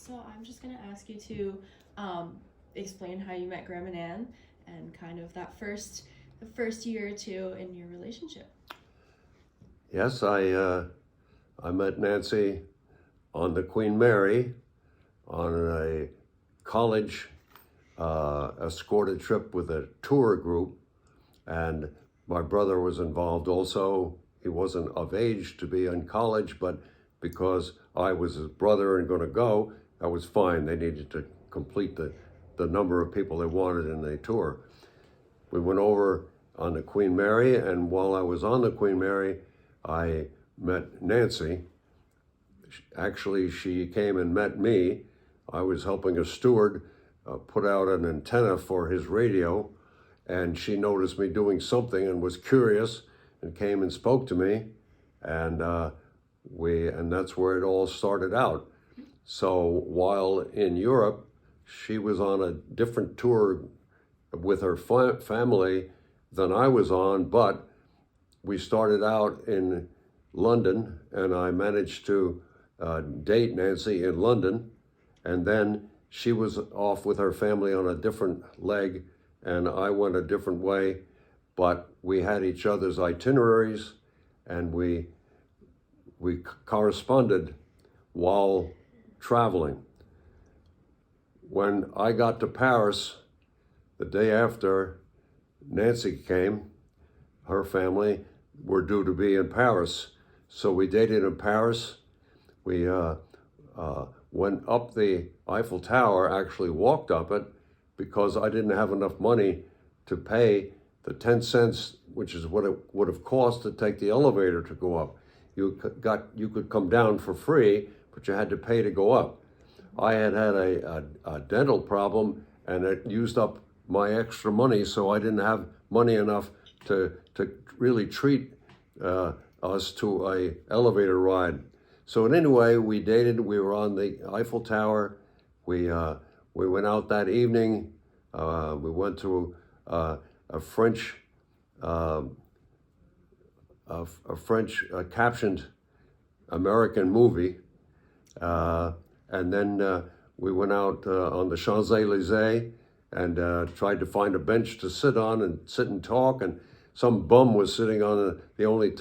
So I'm just gonna ask you to explain how you met Graham and Ann and kind of the first year or two in your relationship. Yes, I met Nancy on the Queen Mary on a college escorted trip with a tour group, and my brother was involved also. He wasn't of age to be in college, but because I was his brother and going to go, that was fine. They needed to complete the number of people they wanted in the tour. We went over on the Queen Mary, and while I was on the Queen Mary, I met Nancy. Actually, she came and met me. I was helping a steward put out an antenna for his radio, and she noticed me doing something and was curious and came and spoke to me, and and that's where it all started out. So while in Europe, she was on a different tour with her family than I was on, but we started out in London, and I managed to date Nancy in London, and then she was off with her family on a different leg, and I went a different way, but we had each other's itineraries, and we corresponded while traveling. When I got to Paris, the day after Nancy came, her family were due to be in Paris. So we dated in Paris. We went up the Eiffel Tower, actually walked up it, because I didn't have enough money to pay the 10 cents, which is what it would have cost to take the elevator to go up. You could come down for free, but you had to pay to go up. I had a dental problem, and it used up my extra money, so I didn't have money enough to really treat us to a elevator ride. So anyway, we dated. We were on the Eiffel Tower. We went out that evening. We went to a French captioned American movie, and then we went out on the Champs-Élysées and tried to find a bench to sit on and sit and talk. And some bum was sitting on the only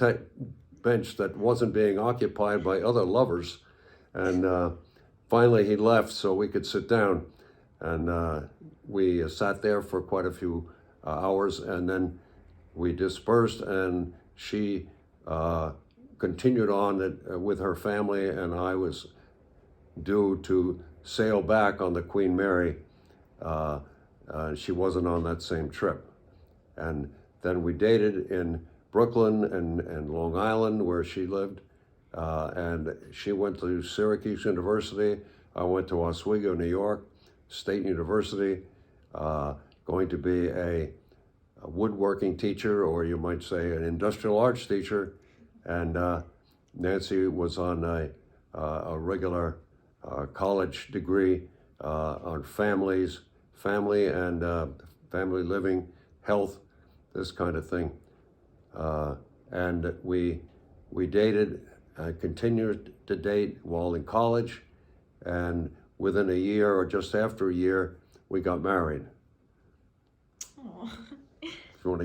bench that wasn't being occupied by other lovers. And finally he left so we could sit down. And we sat there for quite a few hours, and then we dispersed, and she continued on with her family, and I was due to sail back on the Queen Mary. She wasn't on that same trip. And then we dated in Brooklyn and Long Island, where she lived. And she went to Syracuse University. I went to Oswego, New York State University, going to be a woodworking teacher, or you might say an industrial arts teacher. And Nancy was on a regular college degree on family and family living, health, this kind of thing. And we dated, continued to date while in college, and within a year or just after a year, we got married. Oh.